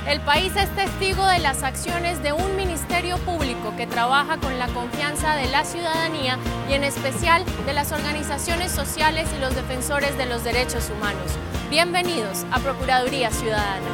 El país es testigo de las acciones de un ministerio público que trabaja con la confianza de la ciudadanía y en especial de las organizaciones sociales y los defensores de los derechos humanos. Bienvenidos a Procuraduría Ciudadana.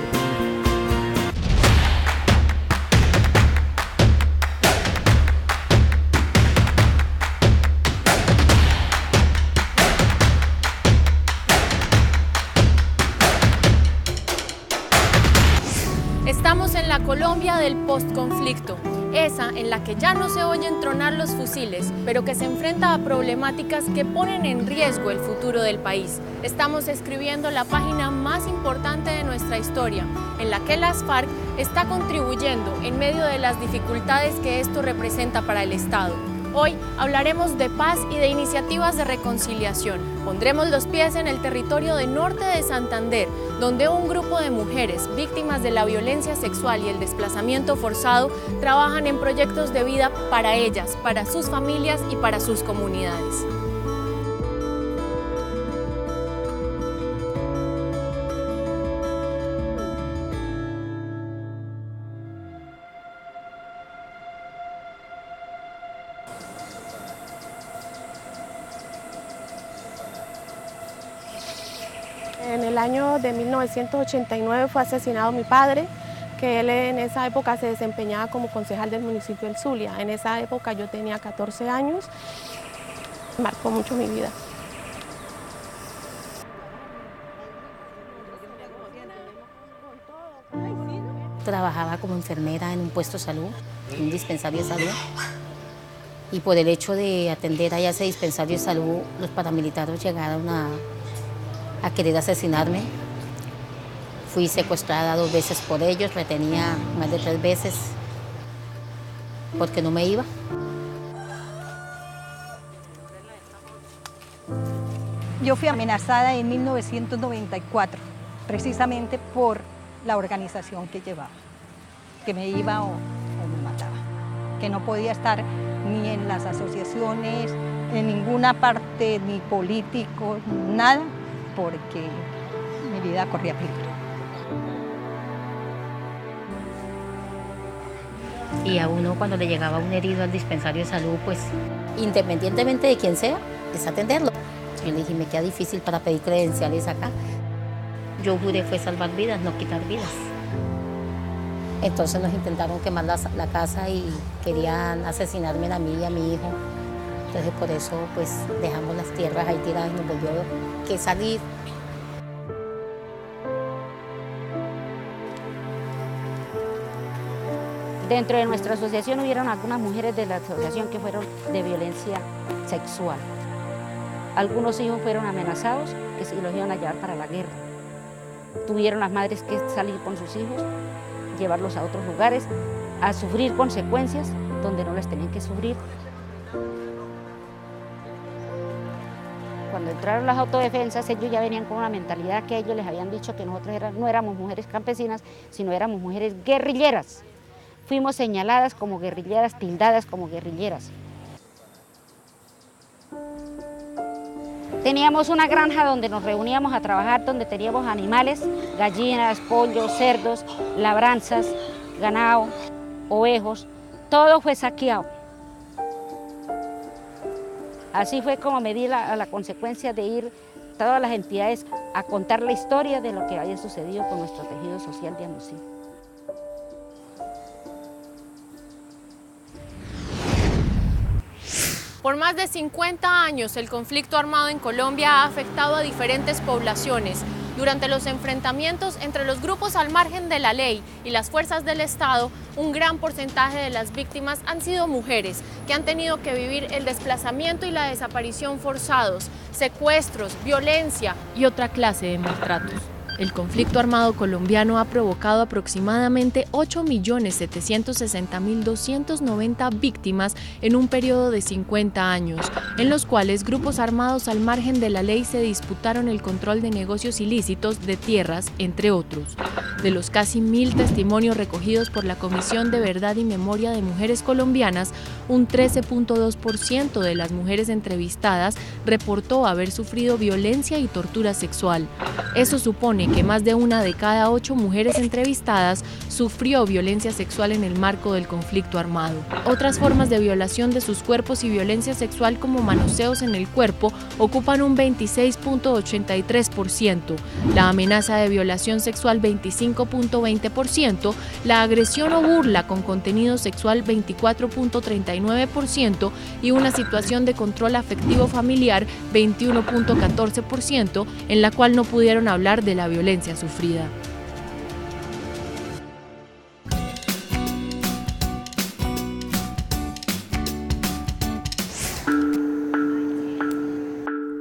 Estamos en la Colombia del postconflicto, esa en la que ya no se oyen tronar los fusiles, pero que se enfrenta a problemáticas que ponen en riesgo el futuro del país. Estamos escribiendo la página más importante de nuestra historia, en la que las FARC está contribuyendo en medio de las dificultades que esto representa para el Estado. Hoy hablaremos de paz y de iniciativas de reconciliación. Pondremos los pies en el territorio de norte de Santander, donde un grupo de mujeres víctimas de la violencia sexual y el desplazamiento forzado trabajan en proyectos de vida para ellas, para sus familias y para sus comunidades. En el año de 1989 fue asesinado mi padre, que él en esa época se desempeñaba como concejal del municipio del Zulia. En esa época yo tenía 14 años, marcó mucho mi vida. Trabajaba como enfermera en un puesto de salud, en un dispensario de salud. Y por el hecho de atender allá ese dispensario de salud, los paramilitares llegaron a querer asesinarme. Fui secuestrada 2 veces por ellos, retenía más de 3 veces porque no me iba. Yo fui amenazada en 1994, precisamente por la organización que llevaba, que me iba o me mataba, que no podía estar ni en las asociaciones, en ninguna parte, ni político, nada, porque mi vida corría peligro. Y a uno cuando le llegaba un herido al dispensario de salud, pues independientemente de quién sea, es atenderlo. Yo le dije, me queda difícil para pedir credenciales acá. Yo juré fue salvar vidas, no quitar vidas. Entonces nos intentaron quemar la casa y querían asesinarme a mí y a mi hijo. Entonces por eso pues dejamos las tierras ahí tiradas y nos volvió que salir. Dentro de nuestra asociación hubieron algunas mujeres de la asociación que fueron de violencia sexual. Algunos hijos fueron amenazados que se los iban a llevar para la guerra. Tuvieron las madres que salir con sus hijos, llevarlos a otros lugares, a sufrir consecuencias donde no las tenían que sufrir. Cuando entraron las autodefensas, ellos ya venían con una mentalidad que ellos les habían dicho que nosotros no éramos mujeres campesinas, sino éramos mujeres guerrilleras. Fuimos señaladas como guerrilleras, tildadas como guerrilleras. Teníamos una granja donde nos reuníamos a trabajar, donde teníamos animales, gallinas, pollos, cerdos, labranzas, ganado, ovejos, todo fue saqueado. Así fue como me di la consecuencia de ir todas las entidades a contar la historia de lo que había sucedido con nuestro tejido social de Amusí. Por más de 50 años, el conflicto armado en Colombia ha afectado a diferentes poblaciones. Durante los enfrentamientos entre los grupos al margen de la ley y las fuerzas del Estado, un gran porcentaje de las víctimas han sido mujeres que han tenido que vivir el desplazamiento y la desaparición forzados, secuestros, violencia y otra clase de maltratos. El conflicto armado colombiano ha provocado aproximadamente 8.760.290 víctimas en un periodo de 50 años, en los cuales grupos armados al margen de la ley se disputaron el control de negocios ilícitos de tierras, entre otros. De los casi 1.000 testimonios recogidos por la Comisión de Verdad y Memoria de Mujeres Colombianas, un 13.2% de las mujeres entrevistadas reportó haber sufrido violencia y tortura sexual. Eso supone supone que más de 1 de cada 8 mujeres entrevistadas sufrió violencia sexual en el marco del conflicto armado. Otras formas de violación de sus cuerpos y violencia sexual como manoseos en el cuerpo ocupan un 26.83%, la amenaza de violación sexual 25.20%, la agresión o burla con contenido sexual 24.39% y una situación de control afectivo familiar 21.14%, en la cual no pudieron hablar de la violencia sufrida.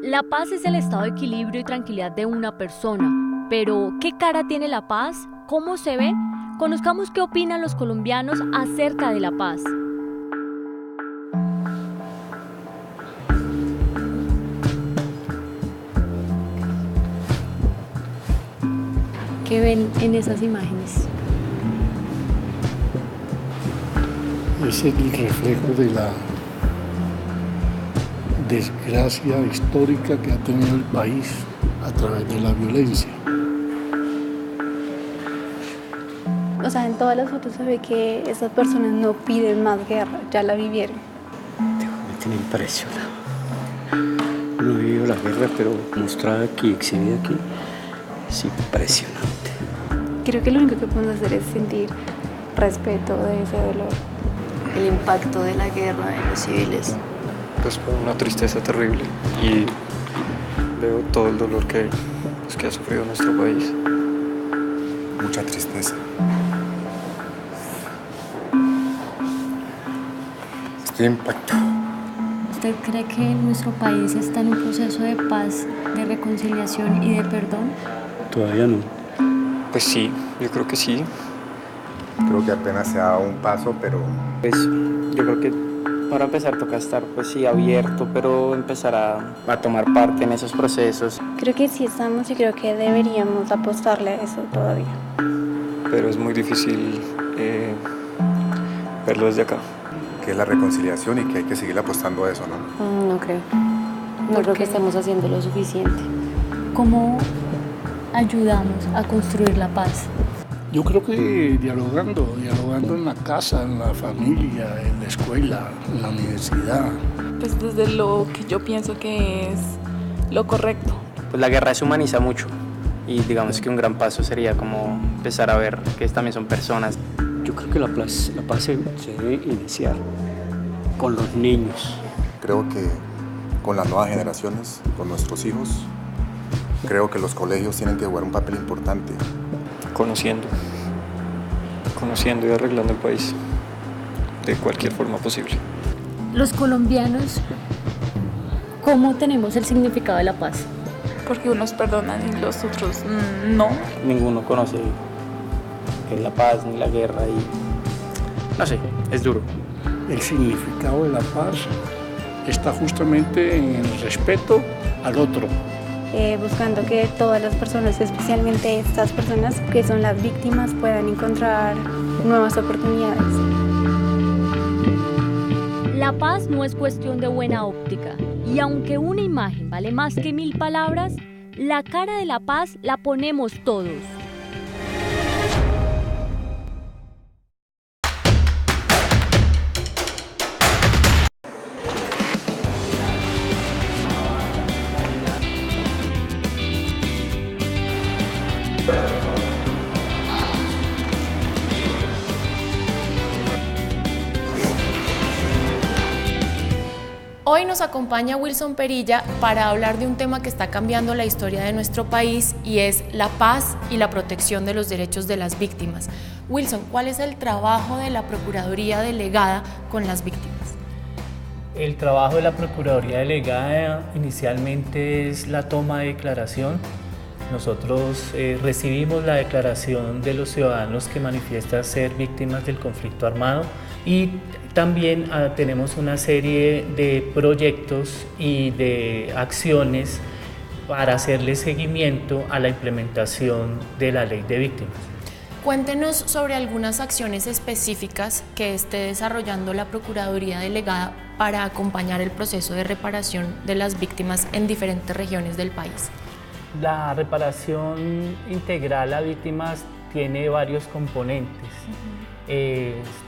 La paz es el estado de equilibrio y tranquilidad de una persona, pero ¿qué cara tiene la paz? ¿Cómo se ve? Conozcamos qué opinan los colombianos acerca de la paz. ¿Qué ven en esas imágenes? Es el reflejo de la desgracia histórica que ha tenido el país a través de la violencia. O sea, en todas las fotos se ve que esas personas no piden más guerra, ya la vivieron. Me tiene impresionado. No he vivido la guerra, pero mostrada aquí, exhibida aquí, es impresionante. Creo que lo único que podemos hacer es sentir respeto de ese dolor. El impacto de la guerra en los civiles. Pues fue una tristeza terrible y veo todo el dolor que ha sufrido nuestro país. Mucha tristeza. Estoy impactado. ¿Usted cree que nuestro país está en un proceso de paz, de reconciliación y de perdón? Todavía no. Pues sí, yo creo que sí. Creo que apenas se ha dado un paso, pero... Pues yo creo que para empezar toca estar pues sí abierto, pero empezar a tomar parte en esos procesos. Creo que sí estamos y creo que deberíamos apostarle a eso todavía. Pero es muy difícil verlo desde acá. Que es la reconciliación y que hay que seguir apostando a eso, ¿no? No creo. No creo que estemos haciendo lo suficiente. ¿Cómo ayudamos a construir la paz? Yo creo que dialogando en la casa, en la familia, en la escuela, en la universidad. Pues desde lo que yo pienso que es lo correcto. Pues la guerra deshumaniza mucho y digamos que un gran paso sería como empezar a ver que también son personas. Yo creo que la paz se debe iniciar con los niños. Creo que con las nuevas generaciones, con nuestros hijos, creo que los colegios tienen que jugar un papel importante. Conociendo y arreglando el país de cualquier forma posible. Los colombianos, ¿cómo tenemos el significado de la paz? Porque unos perdonan y los otros no. Ninguno conoce qué es la paz ni la guerra y no sé, es duro. El significado de la paz está justamente en el respeto al otro. Buscando que todas las personas, especialmente estas personas que son las víctimas, puedan encontrar nuevas oportunidades. La paz no es cuestión de buena óptica, y aunque una imagen vale más que 1000 palabras, la cara de la paz la ponemos todos. Hoy nos acompaña Wilson Perilla para hablar de un tema que está cambiando la historia de nuestro país y es la paz y la protección de los derechos de las víctimas. Wilson, ¿cuál es el trabajo de la Procuraduría Delegada con las víctimas? El trabajo de la Procuraduría Delegada inicialmente es la toma de declaración. Nosotros recibimos la declaración de los ciudadanos que manifiestan ser víctimas del conflicto armado y también tenemos una serie de proyectos y de acciones para hacerle seguimiento a la implementación de la ley de víctimas. Cuéntenos sobre algunas acciones específicas que esté desarrollando la Procuraduría Delegada para acompañar el proceso de reparación de las víctimas en diferentes regiones del país. La reparación integral a víctimas tiene varios componentes.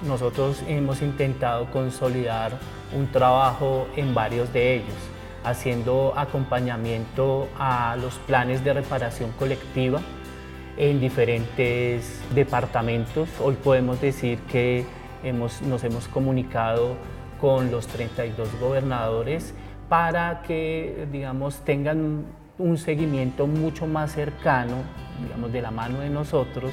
Nosotros hemos intentado consolidar un trabajo en varios de ellos, haciendo acompañamiento a los planes de reparación colectiva en diferentes departamentos. Hoy podemos decir que nos hemos comunicado con los 32 gobernadores para que, digamos, tengan un seguimiento mucho más cercano, digamos, de la mano de nosotros,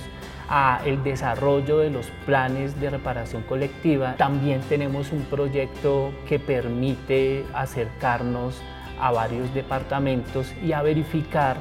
a el desarrollo de los planes de reparación colectiva. También tenemos un proyecto que permite acercarnos a varios departamentos y a verificar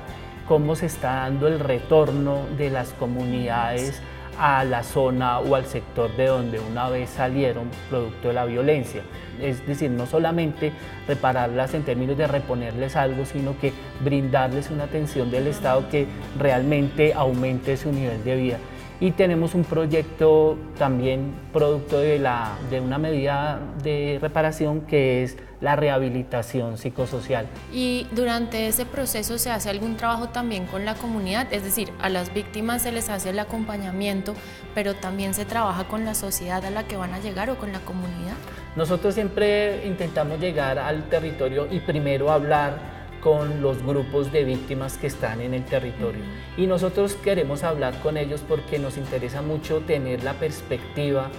cómo se está dando el retorno de las comunidades a la zona o al sector de donde una vez salieron producto de la violencia. Es decir, no solamente repararlas en términos de reponerles algo, sino que brindarles una atención del Estado que realmente aumente su nivel de vida. Y tenemos un proyecto también producto de una medida de reparación que es la rehabilitación psicosocial. Y durante ese proceso se hace algún trabajo también con la comunidad, es decir, a las víctimas se les hace el acompañamiento, pero también se trabaja con la sociedad a la que van a llegar o con la comunidad. Nosotros siempre intentamos llegar al territorio y primero hablar con los grupos de víctimas que están en el territorio. Y nosotros queremos hablar con ellos porque nos interesa mucho tener la perspectiva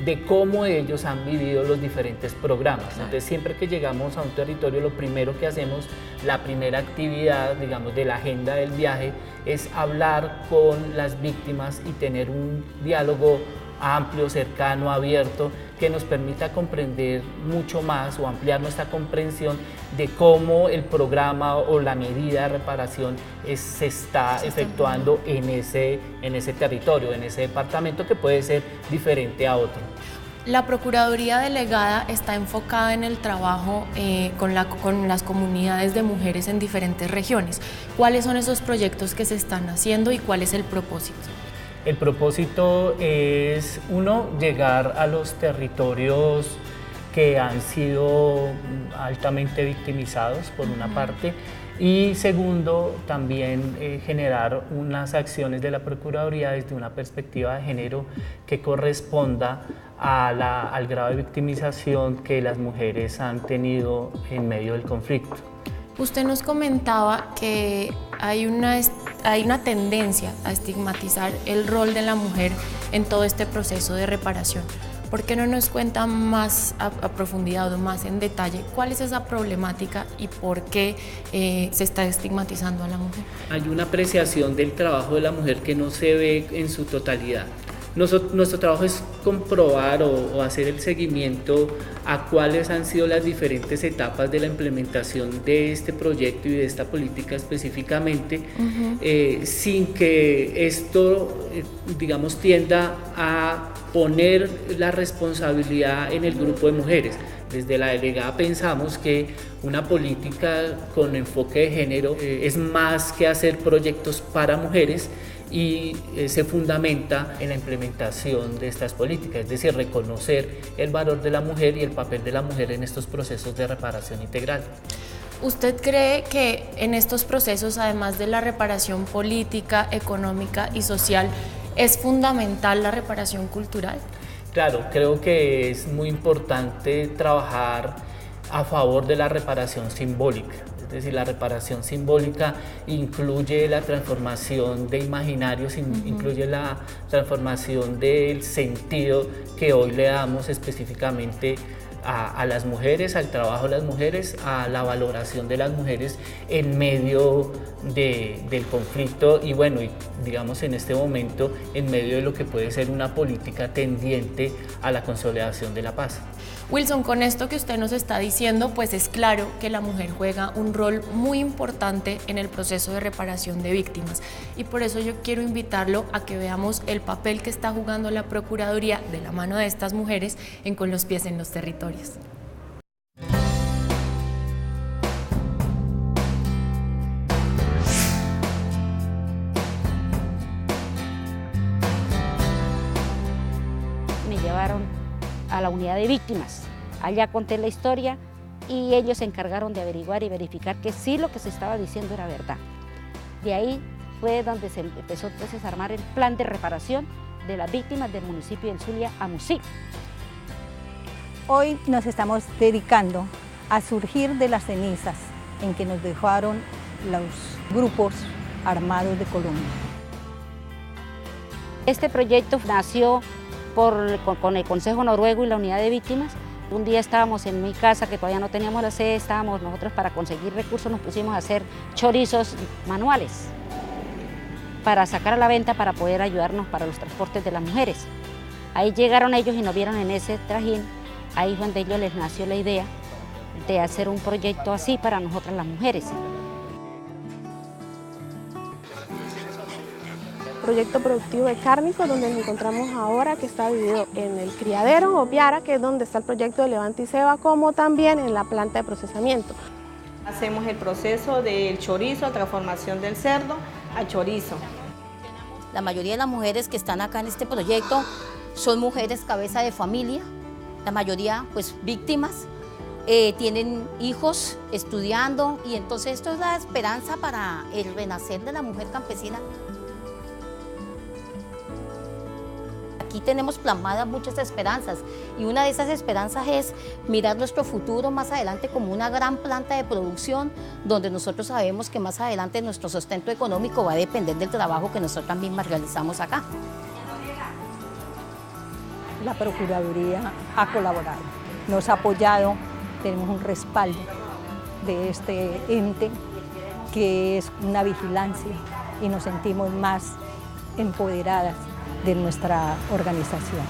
de cómo ellos han vivido los diferentes programas. Entonces, siempre que llegamos a un territorio, lo primero que hacemos, la primera actividad, digamos, de la agenda del viaje, es hablar con las víctimas y tener un diálogo amplio, cercano, abierto, que nos permita comprender mucho más o ampliar nuestra comprensión de cómo el programa o la medida de reparación se está efectuando en ese territorio, en ese departamento, que puede ser diferente a otro. La Procuraduría Delegada está enfocada en el trabajo con las comunidades de mujeres en diferentes regiones. ¿Cuáles son esos proyectos que se están haciendo y cuál es el propósito? El propósito es, uno, llegar a los territorios que han sido altamente victimizados, por una parte, y segundo, también generar unas acciones de la Procuraduría desde una perspectiva de género que corresponda al grado de victimización que las mujeres han tenido en medio del conflicto. Usted nos comentaba que hay una tendencia a estigmatizar el rol de la mujer en todo este proceso de reparación. ¿Por qué no nos cuenta más a profundidad o más en detalle cuál es esa problemática y por qué se está estigmatizando a la mujer? Hay una apreciación del trabajo de la mujer que no se ve en su totalidad. Nuestro trabajo es comprobar o hacer el seguimiento a cuáles han sido las diferentes etapas de la implementación de este proyecto y de esta política específicamente, sin que esto, digamos, tienda a poner la responsabilidad en el grupo de mujeres. Desde la delegada pensamos que una política con enfoque de género es más que hacer proyectos para mujeres, y se fundamenta en la implementación de estas políticas, es decir, reconocer el valor de la mujer y el papel de la mujer en estos procesos de reparación integral. ¿Usted cree que en estos procesos, además de la reparación política, económica y social, es fundamental la reparación cultural? Claro, creo que es muy importante trabajar a favor de la reparación simbólica. Es decir, la reparación simbólica incluye la transformación de imaginarios, incluye la transformación del sentido que hoy le damos específicamente a las mujeres, al trabajo de las mujeres, a la valoración de las mujeres en medio del conflicto y bueno, digamos en este momento en medio de lo que puede ser una política tendiente a la consolidación de la paz. Wilson, con esto que usted nos está diciendo, pues es claro que la mujer juega un rol muy importante en el proceso de reparación de víctimas y por eso yo quiero invitarlo a que veamos el papel que está jugando la Procuraduría de la mano de estas mujeres en Con los pies en los territorios. Me llevaron a la unidad de víctimas. Allá conté la historia y ellos se encargaron de averiguar y verificar que sí lo que se estaba diciendo era verdad. De ahí fue donde se empezó entonces a armar el plan de reparación de las víctimas del municipio del Zulia, AMUSIC. Hoy nos estamos dedicando a surgir de las cenizas en que nos dejaron los grupos armados de Colombia. Este proyecto nació con el Consejo Noruego y la Unidad de Víctimas. Un día estábamos en mi casa, que todavía no teníamos la sede, estábamos nosotros para conseguir recursos, nos pusimos a hacer chorizos manuales para sacar a la venta, para poder ayudarnos para los transportes de las mujeres. Ahí llegaron ellos y nos vieron en ese trajín, ahí fue donde ellos les nació la idea de hacer un proyecto así para nosotras las mujeres. Proyecto productivo de cárnicos, donde nos encontramos ahora, que está dividido en el criadero o piara, que es donde está el proyecto de levante y ceba, como también en la planta de procesamiento. Hacemos el proceso del chorizo, la transformación del cerdo a chorizo. La mayoría de las mujeres que están acá en este proyecto son mujeres cabeza de familia, la mayoría pues víctimas, tienen hijos estudiando, y entonces esto es la esperanza para el renacer de la mujer campesina. Aquí tenemos plasmadas muchas esperanzas, y una de esas esperanzas es mirar nuestro futuro más adelante como una gran planta de producción, donde nosotros sabemos que más adelante nuestro sustento económico va a depender del trabajo que nosotras mismas realizamos acá. La Procuraduría ha colaborado, nos ha apoyado, tenemos un respaldo de este ente que es una vigilancia, y nos sentimos más empoderadas de nuestra organización.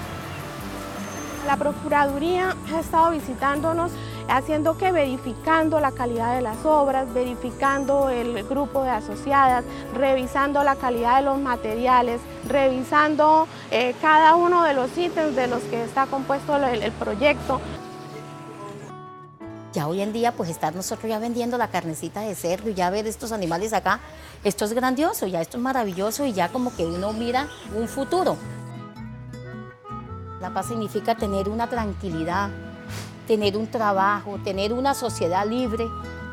La Procuraduría ha estado visitándonos, haciendo que verificando la calidad de las obras, verificando el grupo de asociadas, revisando la calidad de los materiales, revisando cada uno de los ítems de los que está compuesto el proyecto. Ya hoy en día, pues estar nosotros ya vendiendo la carnecita de cerdo y ya ver estos animales acá, esto es grandioso, ya esto es maravilloso, y ya como que uno mira un futuro. La paz significa tener una tranquilidad, tener un trabajo, tener una sociedad libre,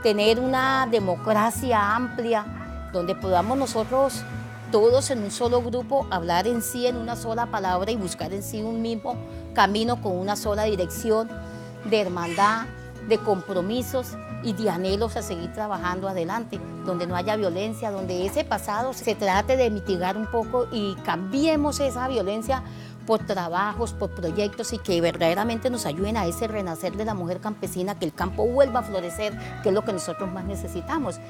tener una democracia amplia, donde podamos nosotros todos en un solo grupo hablar en sí en una sola palabra y buscar en sí un mismo camino con una sola dirección de hermandad, de compromisos y de anhelos a seguir trabajando adelante, donde no haya violencia, donde ese pasado se trate de mitigar un poco y cambiemos esa violencia por trabajos, por proyectos, y que verdaderamente nos ayuden a ese renacer de la mujer campesina, que el campo vuelva a florecer, que es lo que nosotros más necesitamos.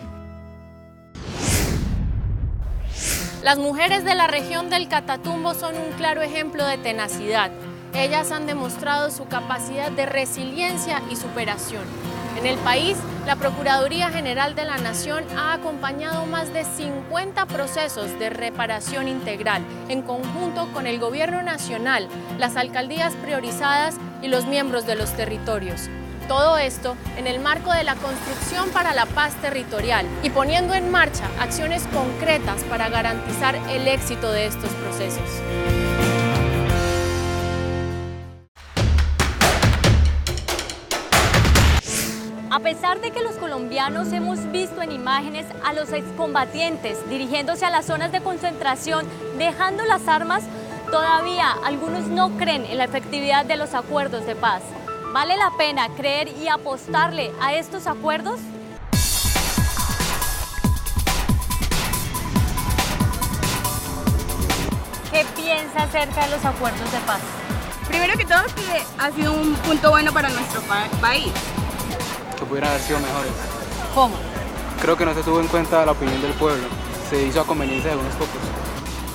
Las mujeres de la región del Catatumbo son un claro ejemplo de tenacidad. Ellas han demostrado su capacidad de resiliencia y superación. En el país, la Procuraduría General de la Nación ha acompañado más de 50 procesos de reparación integral en conjunto con el Gobierno Nacional, las alcaldías priorizadas y los miembros de los territorios. Todo esto en el marco de la construcción para la paz territorial y poniendo en marcha acciones concretas para garantizar el éxito de estos procesos. A pesar de que los colombianos hemos visto en imágenes a los excombatientes dirigiéndose a las zonas de concentración, dejando las armas, todavía algunos no creen en la efectividad de los acuerdos de paz. ¿Vale la pena creer y apostarle a estos acuerdos? ¿Qué piensa acerca de los acuerdos de paz? Primero que todo, que ha sido un punto bueno para nuestro país. Que pudieran haber sido mejores. ¿Cómo? Creo que no se tuvo en cuenta la opinión del pueblo, se hizo a conveniencia de unos pocos.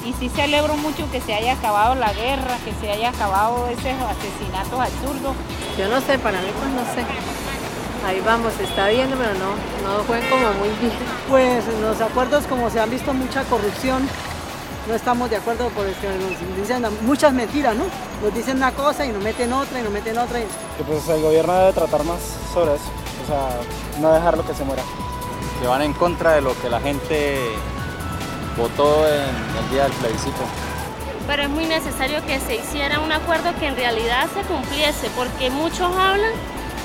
Y sí celebro mucho que se haya acabado la guerra, que se haya acabado esos asesinatos absurdos. Yo no sé, para mí pues no sé. Ahí vamos, se está viendo, pero no fue como muy bien. Pues en los acuerdos, como se han visto mucha corrupción, no estamos de acuerdo porque nos dicen muchas mentiras, ¿no? Nos dicen una cosa y nos meten otra y nos meten otra. Que pues el gobierno debe tratar más sobre eso, o sea, no dejarlo que se muera. Que van en contra de lo que la gente votó en el día del plebiscito. Pero es muy necesario que se hiciera un acuerdo que en realidad se cumpliese, porque muchos hablan,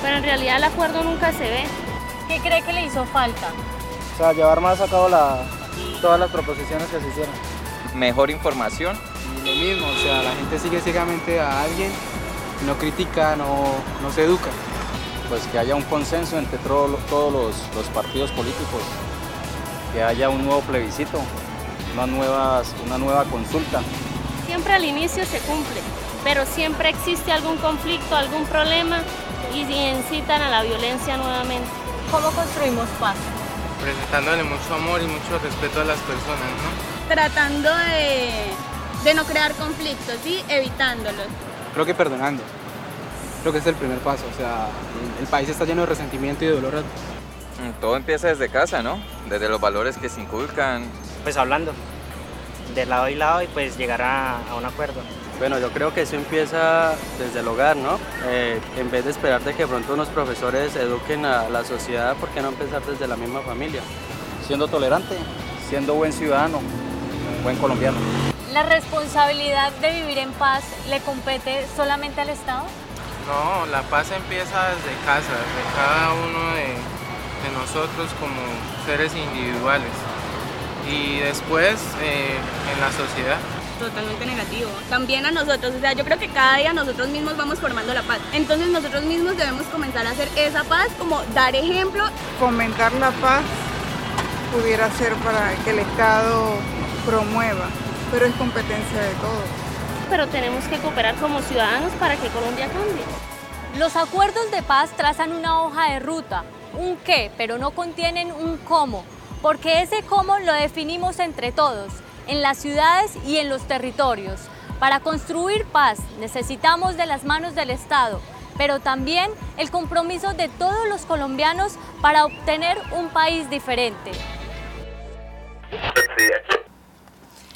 pero en realidad el acuerdo nunca se ve. ¿Qué cree que le hizo falta? O sea, llevar más a cabo todas las proposiciones que se hicieron. Mejor información. Y lo mismo, o sea, la gente sigue ciegamente a alguien, no critica, no se educa. Pues que haya un consenso entre todos los partidos políticos, que haya un nuevo plebiscito, una nueva consulta. Siempre al inicio se cumple, pero siempre existe algún conflicto, algún problema y incitan a la violencia nuevamente. ¿Cómo construimos paz? Presentándole mucho amor y mucho respeto a las personas, ¿no? Tratando de no crear conflictos y evitándolos. Creo que perdonando. Creo que es el primer paso, o sea, el país está lleno de resentimiento y de dolor. Todo empieza desde casa, ¿no? Desde los valores que se inculcan. Pues hablando, de lado y lado y pues llegar a un acuerdo. Bueno, yo creo que eso empieza desde el hogar, ¿no? En vez de esperar de que pronto unos profesores eduquen a la sociedad, ¿por qué no empezar desde la misma familia? Siendo tolerante, siendo buen ciudadano, buen colombiano. ¿La responsabilidad de vivir en paz le compete solamente al Estado? No, la paz empieza desde casa, desde cada uno de nosotros como seres individuales y después en la sociedad. Totalmente negativo, también a nosotros, o sea, yo creo que cada día nosotros mismos vamos formando la paz, entonces nosotros mismos debemos comenzar a hacer esa paz, como dar ejemplo. Fomentar la paz pudiera ser para que el Estado promueva, pero es competencia de todos. Pero tenemos que cooperar como ciudadanos para que Colombia cambie. Los acuerdos de paz trazan una hoja de ruta, un qué, pero no contienen un cómo, porque ese cómo lo definimos entre todos, en las ciudades y en los territorios. Para construir paz necesitamos de las manos del Estado, pero también el compromiso de todos los colombianos para obtener un país diferente.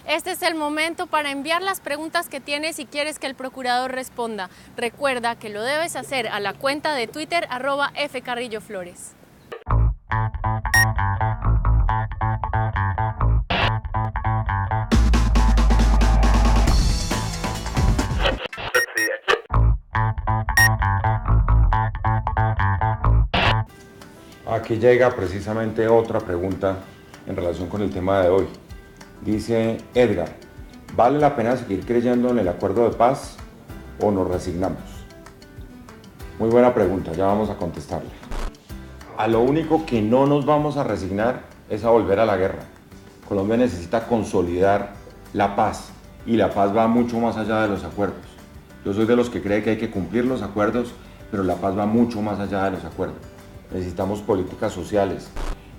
Este es el momento para enviar las preguntas que tienes si quieres que el procurador responda. Recuerda que lo debes hacer a la cuenta de Twitter @fcarrilloflores. Aquí llega precisamente otra pregunta en relación con el tema de hoy. Dice Edgar, ¿vale la pena seguir creyendo en el acuerdo de paz o nos resignamos? Muy buena pregunta, ya vamos a contestarla. A lo único que no nos vamos a resignar es a volver a la guerra. Colombia necesita consolidar la paz y la paz va mucho más allá de los acuerdos. Yo soy de los que cree que hay que cumplir los acuerdos, pero la paz va mucho más allá de los acuerdos. Necesitamos políticas sociales,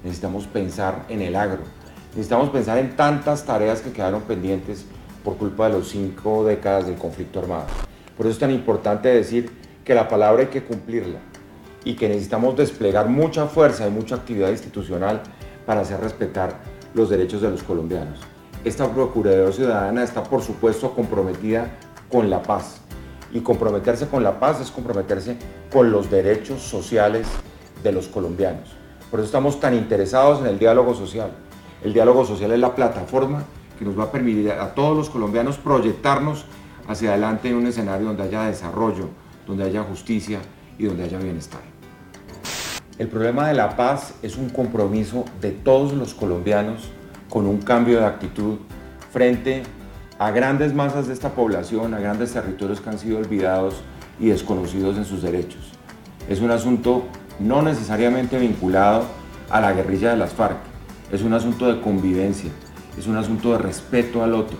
necesitamos pensar en el agro, necesitamos pensar en tantas tareas que quedaron pendientes por culpa de las 5 décadas del conflicto armado. Por eso es tan importante decir que la palabra hay que cumplirla y que necesitamos desplegar mucha fuerza y mucha actividad institucional para hacer respetar los derechos de los colombianos. Esta Procuraduría Ciudadana está, por supuesto, comprometida con la paz. Y comprometerse con la paz es comprometerse con los derechos sociales de los colombianos. Por eso estamos tan interesados en el diálogo social. El diálogo social es la plataforma que nos va a permitir a todos los colombianos proyectarnos hacia adelante en un escenario donde haya desarrollo, donde haya justicia y donde haya bienestar. El problema de la paz es un compromiso de todos los colombianos con un cambio de actitud frente a grandes masas de esta población, a grandes territorios que han sido olvidados y desconocidos en sus derechos. Es un asunto no necesariamente vinculado a la guerrilla de las FARC, es un asunto de convivencia, es un asunto de respeto al otro,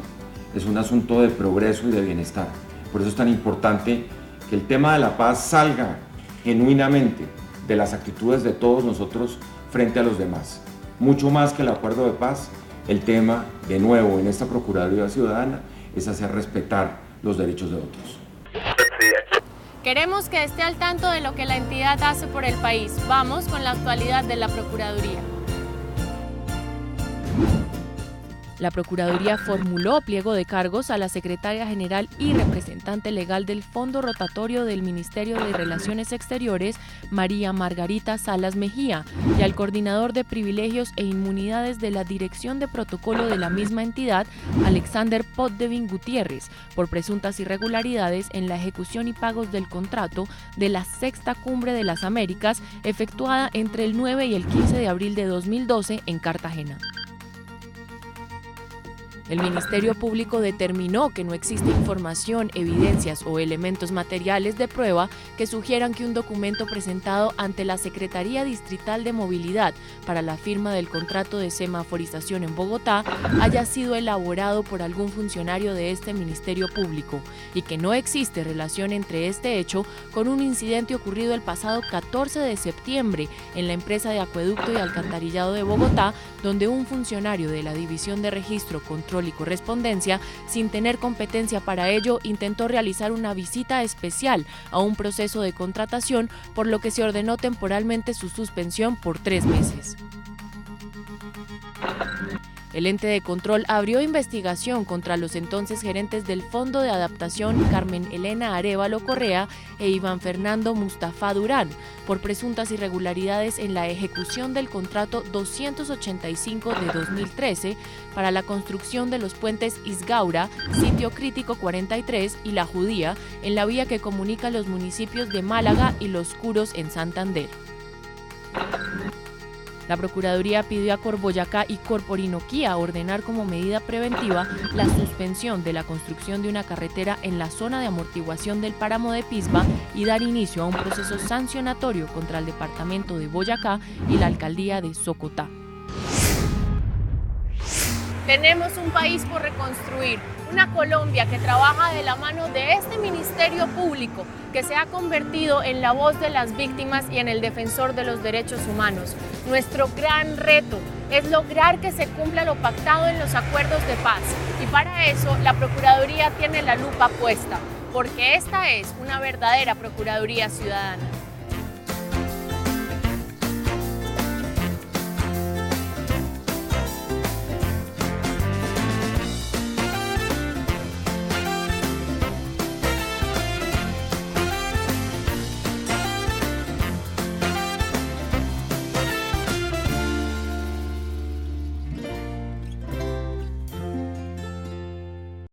es un asunto de progreso y de bienestar. Por eso es tan importante que el tema de la paz salga genuinamente de las actitudes de todos nosotros frente a los demás. Mucho más que el acuerdo de paz, el tema, de nuevo, en esta Procuraduría Ciudadana, es hacer respetar los derechos de otros. Queremos que esté al tanto de lo que la entidad hace por el país. Vamos con la actualidad de la Procuraduría. La Procuraduría formuló pliego de cargos a la Secretaria General y representante legal del Fondo Rotatorio del Ministerio de Relaciones Exteriores, María Margarita Salas Mejía, y al coordinador de privilegios e inmunidades de la Dirección de Protocolo de la misma entidad, Alexander Potvin Gutiérrez, por presuntas irregularidades en la ejecución y pagos del contrato de la Sexta Cumbre de las Américas, efectuada entre el 9 y el 15 de abril de 2012 en Cartagena. El Ministerio Público determinó que no existe información, evidencias o elementos materiales de prueba que sugieran que un documento presentado ante la Secretaría Distrital de Movilidad para la firma del contrato de semaforización en Bogotá haya sido elaborado por algún funcionario de este Ministerio Público y que no existe relación entre este hecho con un incidente ocurrido el pasado 14 de septiembre en la empresa de acueducto y alcantarillado de Bogotá, donde un funcionario de la División de Registro, Control y Correspondencia, sin tener competencia para ello, intentó realizar una visita especial a un proceso de contratación, por lo que se ordenó temporalmente su suspensión por 3 meses. El ente de control abrió investigación contra los entonces gerentes del Fondo de Adaptación Carmen Elena Arévalo Correa e Iván Fernando Mustafa Durán por presuntas irregularidades en la ejecución del contrato 285 de 2013 para la construcción de los puentes Isgaura, Sitio Crítico 43 y La Judía en la vía que comunica los municipios de Málaga y Los Curos en Santander. La Procuraduría pidió a Corboyacá y Corporinoquía ordenar como medida preventiva la suspensión de la construcción de una carretera en la zona de amortiguación del páramo de Pisba y dar inicio a un proceso sancionatorio contra el departamento de Boyacá y la alcaldía de Socotá. Tenemos un país por reconstruir, una Colombia que trabaja de la mano de este Ministerio Público, que se ha convertido en la voz de las víctimas y en el defensor de los derechos humanos. Nuestro gran reto es lograr que se cumpla lo pactado en los acuerdos de paz, y para eso la Procuraduría tiene la lupa puesta, porque esta es una verdadera Procuraduría Ciudadana.